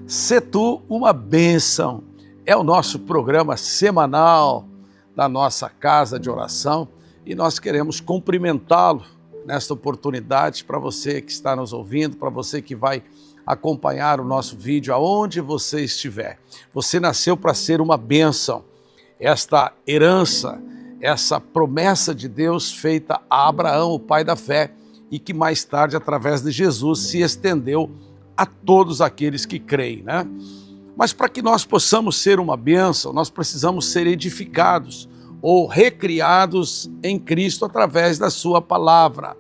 Sê tu uma bênção. É o nosso programa semanal da nossa casa de oração e nós queremos cumprimentá-lo nesta oportunidade para você que está nos ouvindo, para você que vai acompanhar o nosso vídeo aonde você estiver. Você nasceu para ser uma bênção. Esta herança, essa promessa de Deus feita a Abraão, o pai da fé, e que mais tarde, através de Jesus, se estendeu a todos aqueles que creem, né? Mas para que nós possamos ser uma bênção, nós precisamos ser edificados ou recriados em Cristo através da sua palavra.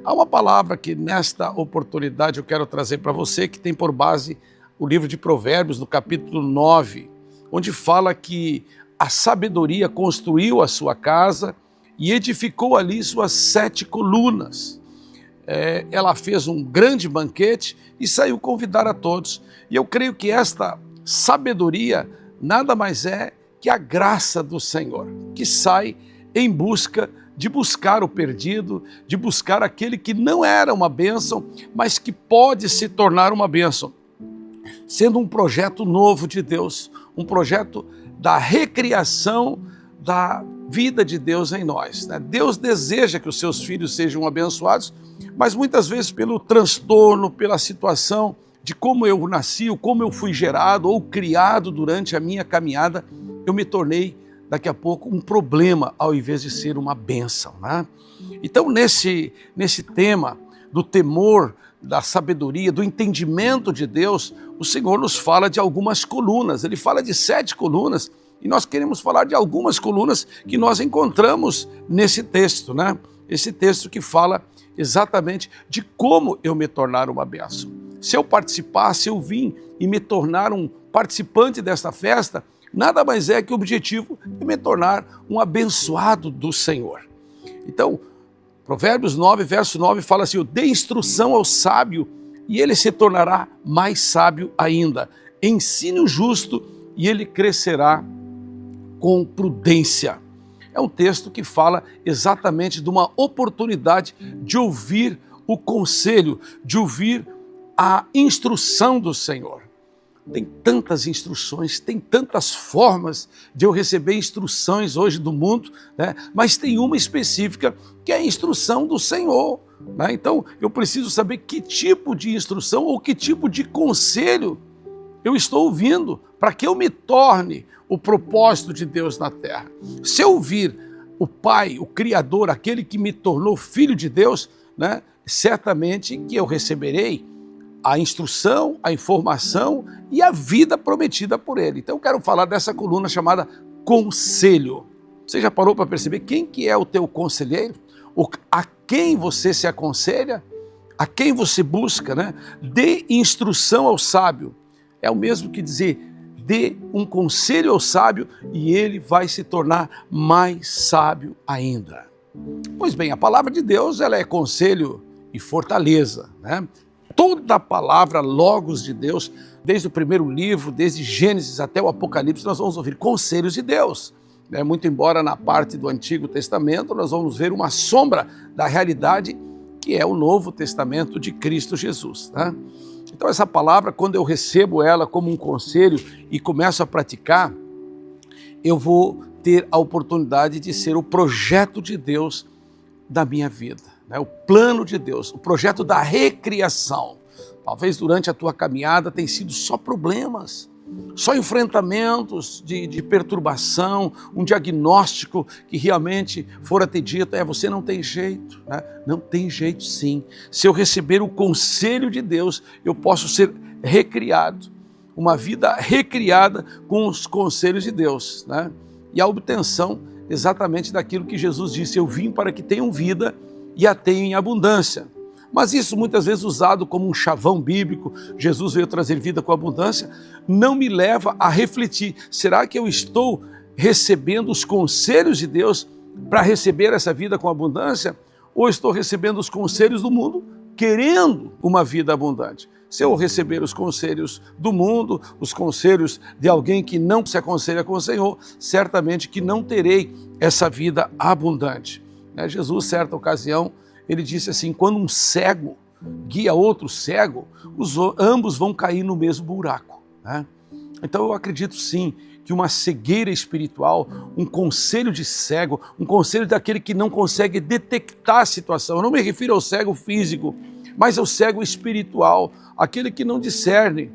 Há uma palavra que nesta oportunidade eu quero trazer para você, que tem por base o livro de Provérbios, no capítulo 9, onde fala que a sabedoria construiu a sua casa e edificou ali suas 7 colunas. Ela fez um grande banquete e saiu convidar a todos. E eu creio que esta sabedoria nada mais é que a graça do Senhor, que sai em busca de buscar o perdido, de buscar aquele que não era uma bênção, mas que pode se tornar uma bênção, sendo um projeto novo de Deus, um projeto da recriação da vida de Deus em nós, né? Deus deseja que os seus filhos sejam abençoados, mas muitas vezes pelo transtorno, pela situação de como eu nasci, ou como eu fui gerado ou criado durante a minha caminhada, eu me tornei daqui a pouco um problema ao invés de ser uma bênção, né? Então nesse tema do temor, da sabedoria, do entendimento de Deus, o Senhor nos fala de algumas colunas. Ele fala de 7 colunas e nós queremos falar de algumas colunas que nós encontramos nesse texto, né? Esse texto que fala exatamente de como eu me tornar uma bênção. Se eu participar, se eu vim e me tornar um participante desta festa, nada mais é que o objetivo de me tornar um abençoado do Senhor. Então, Provérbios 9, verso 9 fala assim: dê instrução ao sábio e ele se tornará mais sábio ainda. Ensine o justo e ele crescerá com prudência. É um texto que fala exatamente de uma oportunidade de ouvir o conselho, de ouvir a instrução do Senhor. Tem tantas instruções, tem tantas formas de eu receber instruções hoje do mundo, né? Mas tem uma específica que é a instrução do Senhor, né? Então eu preciso saber que tipo de instrução ou que tipo de conselho eu estou ouvindo para que eu me torne o propósito de Deus na terra. Se eu ouvir o Pai, o Criador, aquele que me tornou filho de Deus, né? Certamente que eu receberei a instrução, a informação e a vida prometida por Ele. Então eu quero falar dessa coluna chamada conselho. Você já parou para perceber quem que é o teu conselheiro? A quem você se aconselha? A quem você busca, né? Dê instrução ao sábio. É o mesmo que dizer, dê um conselho ao sábio e ele vai se tornar mais sábio ainda. Pois bem, a palavra de Deus, ela é conselho e fortaleza, né? Toda a palavra logos de Deus, desde o primeiro livro, desde Gênesis até o Apocalipse, nós vamos ouvir conselhos de Deus. Muito embora na parte do Antigo Testamento nós vamos ver uma sombra da realidade que é o Novo Testamento de Cristo Jesus, né? Então essa palavra, quando eu recebo ela como um conselho e começo a praticar, eu vou ter a oportunidade de ser o projeto de Deus da minha vida, né? O plano de Deus, o projeto da recriação. Talvez durante a tua caminhada tenha sido só problemas, só enfrentamentos de perturbação, um diagnóstico que realmente fora te dito, você não tem jeito, né? Não tem jeito sim. Se eu receber o conselho de Deus, eu posso ser recriado, uma vida recriada com os conselhos de Deus, né? E a obtenção exatamente daquilo que Jesus disse, eu vim para que tenham vida e a tenham em abundância. Mas isso muitas vezes usado como um chavão bíblico, Jesus veio trazer vida com abundância, não me leva a refletir, será que eu estou recebendo os conselhos de Deus para receber essa vida com abundância? Ou estou recebendo os conselhos do mundo querendo uma vida abundante? Se eu receber os conselhos do mundo, os conselhos de alguém que não se aconselha com o Senhor, certamente que não terei essa vida abundante. Jesus, certa ocasião, ele disse assim, quando um cego guia outro cego, ambos vão cair no mesmo buraco, né? Então eu acredito sim que uma cegueira espiritual, um conselho de cego, um conselho daquele que não consegue detectar a situação, eu não me refiro ao cego físico, mas ao cego espiritual, aquele que não discerne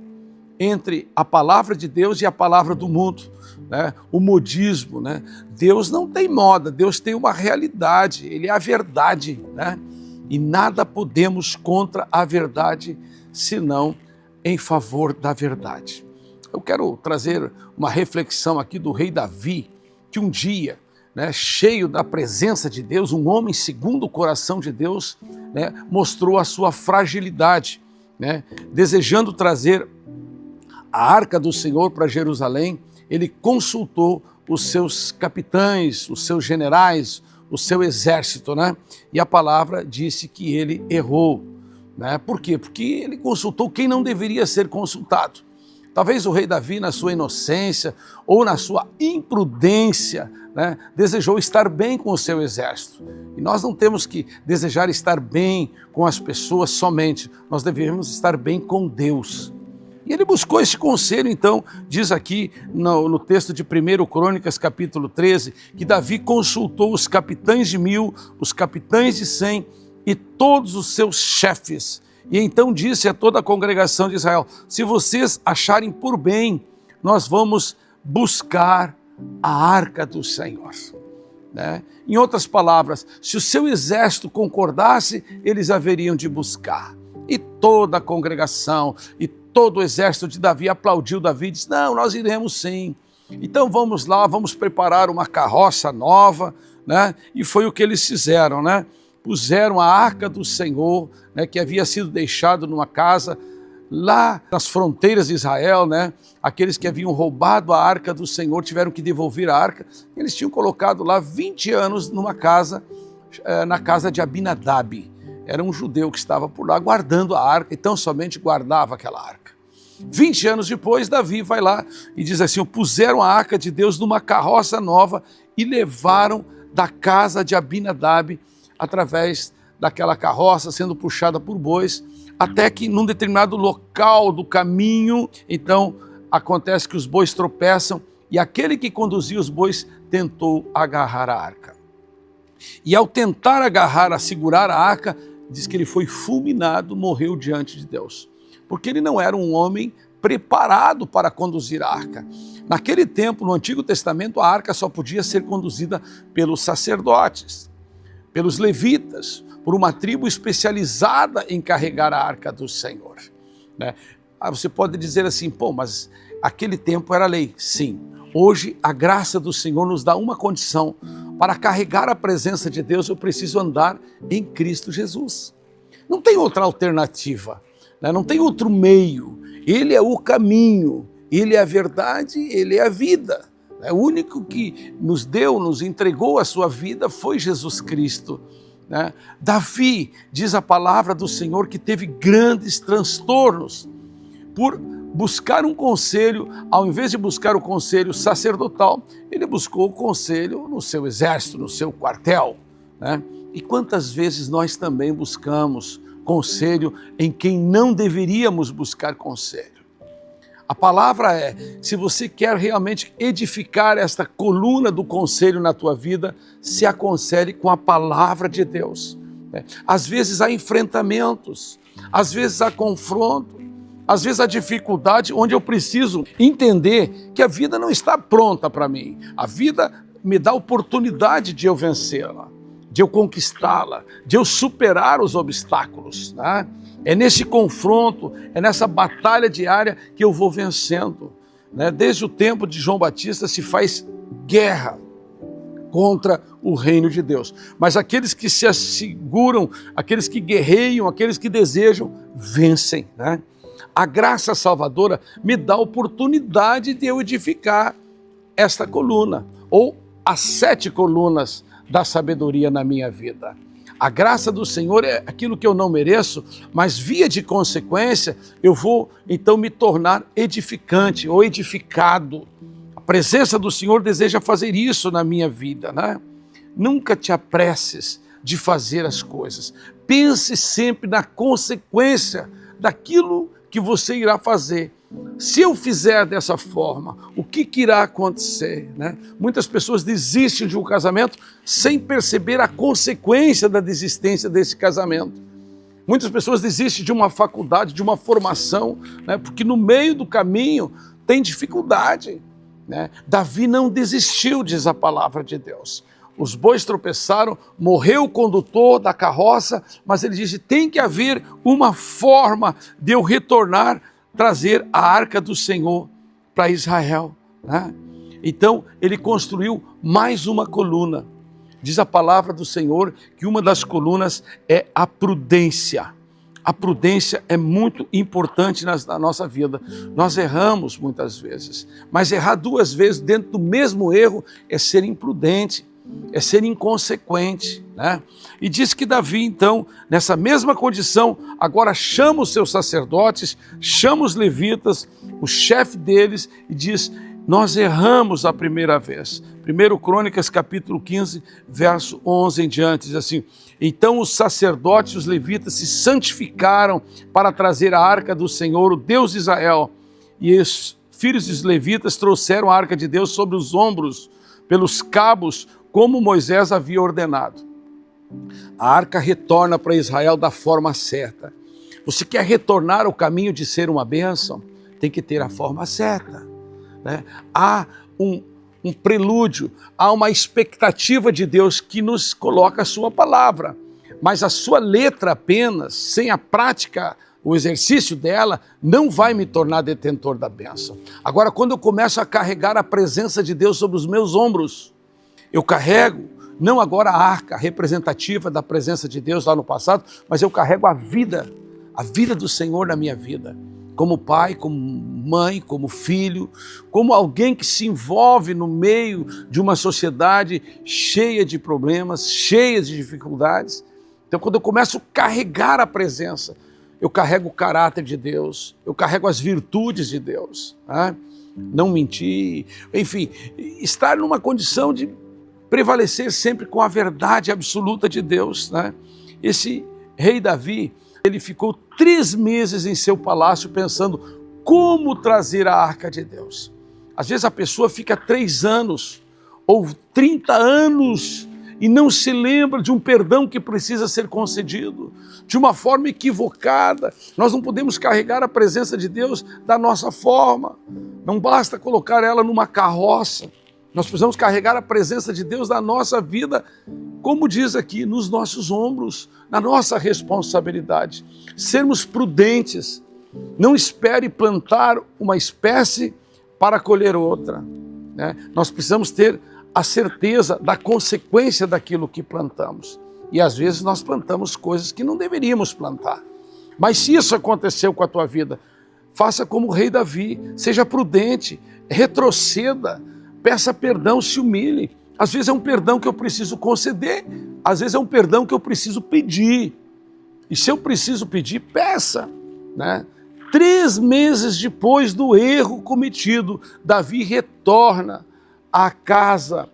entre a palavra de Deus e a palavra do mundo, né? O modismo, né? Deus não tem moda, Deus tem uma realidade, Ele é a verdade, né? E nada podemos contra a verdade, senão em favor da verdade. Eu quero trazer uma reflexão aqui do rei Davi, que um dia, né, cheio da presença de Deus, um homem segundo o coração de Deus, né, mostrou a sua fragilidade, né, desejando trazer a arca do Senhor para Jerusalém. Ele consultou os seus capitães, os seus generais, o seu exército, né? E a palavra disse que ele errou, né? Por quê? Porque ele consultou quem não deveria ser consultado. Talvez o rei Davi, na sua inocência ou na sua imprudência, né, desejou estar bem com o seu exército. E nós não temos que desejar estar bem com as pessoas somente, nós devemos estar bem com Deus. E ele buscou esse conselho, então, diz aqui no texto de 1 Crônicas, capítulo 13, que Davi consultou os capitães de 1000, os capitães de 100 e todos os seus chefes. E então disse a toda a congregação de Israel: se vocês acharem por bem, nós vamos buscar a arca do Senhor. Né? Em outras palavras, se o seu exército concordasse, eles haveriam de buscar. E toda a congregação e todo o exército de Davi aplaudiu Davi e disse: não, nós iremos sim. Então vamos lá, vamos preparar uma carroça nova, né? E foi o que eles fizeram, né? Puseram a arca do Senhor, né, que havia sido deixado numa casa lá nas fronteiras de Israel, né? Aqueles que haviam roubado a arca do Senhor tiveram que devolver a arca. Eles tinham colocado lá 20 anos numa casa, na casa de Abinadab. Era um judeu que estava por lá guardando a arca, então somente guardava aquela arca. 20 anos depois, Davi vai lá e diz assim: puseram a arca de Deus numa carroça nova e levaram da casa de Abinadab, através daquela carroça sendo puxada por bois, até que num determinado local do caminho, então acontece que os bois tropeçam e aquele que conduzia os bois tentou agarrar a arca. E ao tentar agarrar, segurar a arca, diz que ele foi fulminado, morreu diante de Deus, porque ele não era um homem preparado para conduzir a arca. Naquele tempo, no Antigo Testamento, a arca só podia ser conduzida pelos sacerdotes, pelos levitas, por uma tribo especializada em carregar a arca do Senhor, né? Você pode dizer assim: pô, mas aquele tempo era lei. Sim, hoje a graça do Senhor nos dá uma condição. Para carregar a presença de Deus, eu preciso andar em Cristo Jesus. Não tem outra alternativa, né? Não tem outro meio. Ele é o caminho, Ele é a verdade, Ele é a vida. O único que nos deu, nos entregou a sua vida foi Jesus Cristo, né? Davi, diz a palavra do Senhor, que teve grandes transtornos por buscar um conselho. Ao invés de buscar o conselho sacerdotal, ele buscou o conselho no seu exército, no seu quartel, né? E quantas vezes nós também buscamos conselho em quem não deveríamos buscar conselho? A palavra é: se você quer realmente edificar esta coluna do conselho na tua vida, se aconselhe com a palavra de Deus. Às vezes há enfrentamentos, às vezes há confronto, às vezes há dificuldade, onde eu preciso entender que a vida não está pronta para mim. A vida me dá oportunidade de eu vencê-la, de eu conquistá-la, de eu superar os obstáculos, né? É nesse confronto, é nessa batalha diária que eu vou vencendo, né? Desde o tempo de João Batista se faz guerra contra o reino de Deus. Mas aqueles que se asseguram, aqueles que guerreiam, aqueles que desejam, vencem, né? A graça salvadora me dá a oportunidade de eu edificar esta coluna, ou as 7 colunas da sabedoria na minha vida. A graça do Senhor é aquilo que eu não mereço, mas via de consequência, eu vou então me tornar edificante ou edificado. A presença do Senhor deseja fazer isso na minha vida, né? Nunca te apresses de fazer as coisas. Pense sempre na consequência daquilo que você irá fazer. Se eu fizer dessa forma, o que irá acontecer, né? Muitas pessoas desistem de um casamento sem perceber a consequência da desistência desse casamento. Muitas pessoas desistem de uma faculdade, de uma formação, né? Porque no meio do caminho tem dificuldade, né? Davi não desistiu, diz a palavra de Deus. Os bois tropeçaram, morreu o condutor da carroça, mas ele disse, tem que haver uma forma de eu retornar, trazer a arca do Senhor para Israel, né? Então ele construiu mais uma coluna. Diz a palavra do Senhor que uma das colunas é a prudência. A prudência é muito importante na nossa vida. Nós erramos muitas vezes, mas errar duas vezes dentro do mesmo erro é ser imprudente, é ser inconsequente, né? E diz que Davi, então, nessa mesma condição, agora chama os seus sacerdotes, chama os levitas, o chefe deles, e diz, nós erramos a primeira vez. 1 Crônicas, capítulo 15, verso 11 em diante, diz assim, então os sacerdotes e os levitas se santificaram para trazer a arca do Senhor, o Deus de Israel, e os filhos dos levitas trouxeram a arca de Deus sobre os ombros, pelos cabos, como Moisés havia ordenado. A arca retorna para Israel da forma certa. Você quer retornar ao caminho de ser uma bênção? Tem que ter a forma certa, né? Há um prelúdio, há uma expectativa de Deus que nos coloca a sua palavra, mas a sua letra apenas, sem a prática, o exercício dela, não vai me tornar detentor da bênção. Agora, quando eu começo a carregar a presença de Deus sobre os meus ombros, eu carrego, não agora a arca representativa da presença de Deus lá no passado, mas eu carrego a vida do Senhor na minha vida. Como pai, como mãe, como filho, como alguém que se envolve no meio de uma sociedade cheia de problemas, cheia de dificuldades. Então, quando eu começo a carregar a presença, eu carrego o caráter de Deus, eu carrego as virtudes de Deus, né? Não mentir, enfim, estar numa condição de prevalecer sempre com a verdade absoluta de Deus, né? Esse rei Davi, ele ficou 3 meses em seu palácio pensando como trazer a arca de Deus. Às vezes a pessoa fica 3 anos ou 30 anos e não se lembra de um perdão que precisa ser concedido, de uma forma equivocada. Nós não podemos carregar a presença de Deus da nossa forma. Não basta colocar ela numa carroça. Nós precisamos carregar a presença de Deus na nossa vida, como diz aqui, nos nossos ombros, na nossa responsabilidade. Sermos prudentes. Não espere plantar uma espécie para colher outra, né? Nós precisamos ter a certeza da consequência daquilo que plantamos. E às vezes nós plantamos coisas que não deveríamos plantar. Mas se isso aconteceu com a tua vida, faça como o rei Davi, seja prudente, retroceda, peça perdão, se humilhe. Às vezes é um perdão que eu preciso conceder, às vezes é um perdão que eu preciso pedir. E se eu preciso pedir, peça, né? 3 meses depois do erro cometido, Davi retorna à casa,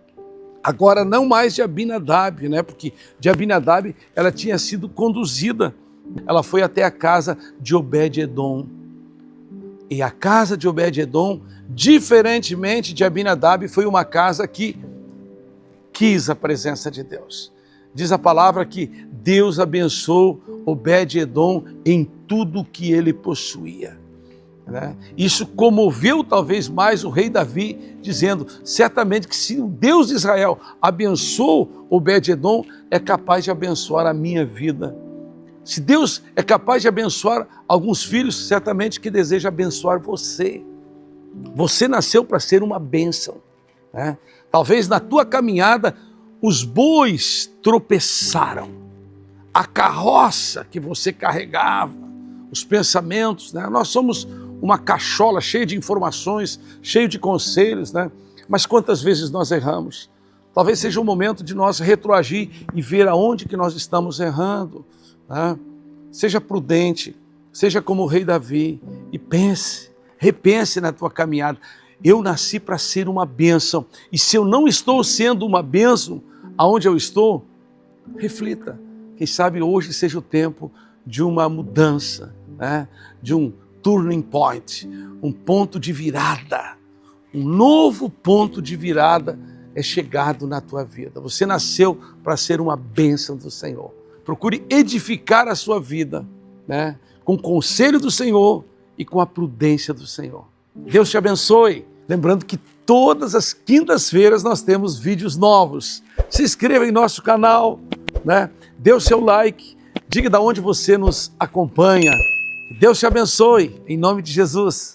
agora não mais de Abinadab, né? Porque de Abinadab ela tinha sido conduzida, ela foi até a casa de Obed-edom. E a casa de Obed-edom, diferentemente de Abinadab, foi uma casa que quis a presença de Deus. Diz a palavra que Deus abençoou Obed-edom em tudo que ele possuía, né? Isso comoveu talvez mais o rei Davi, dizendo, certamente que se o Deus de Israel abençoou Obed-edom, é capaz de abençoar a minha vida. Se Deus é capaz de abençoar alguns filhos, certamente que deseja abençoar você. Você nasceu para ser uma bênção, né? Talvez na tua caminhada os bois tropeçaram, a carroça que você carregava, os pensamentos, né? Nós somos uma cachola cheia de informações, cheia de conselhos, né? Mas quantas vezes nós erramos? Talvez seja o momento de nós retroagir e ver aonde que nós estamos errando, né? Seja prudente, seja como o rei Davi e repense na tua caminhada. Eu nasci para ser uma bênção, e se eu não estou sendo uma bênção aonde eu estou, reflita. Quem sabe hoje seja o tempo de uma mudança, né? De um turning point, um ponto de virada. Um novo ponto de virada é chegado na tua vida. Você nasceu para ser uma bênção do Senhor. Procure edificar a sua vida, né? Com o conselho do Senhor e com a prudência do Senhor. Deus te abençoe. Lembrando que todas as quintas-feiras nós temos vídeos novos. Se inscreva em nosso canal, né? Dê o seu like, diga de onde você nos acompanha. Deus te abençoe, em nome de Jesus.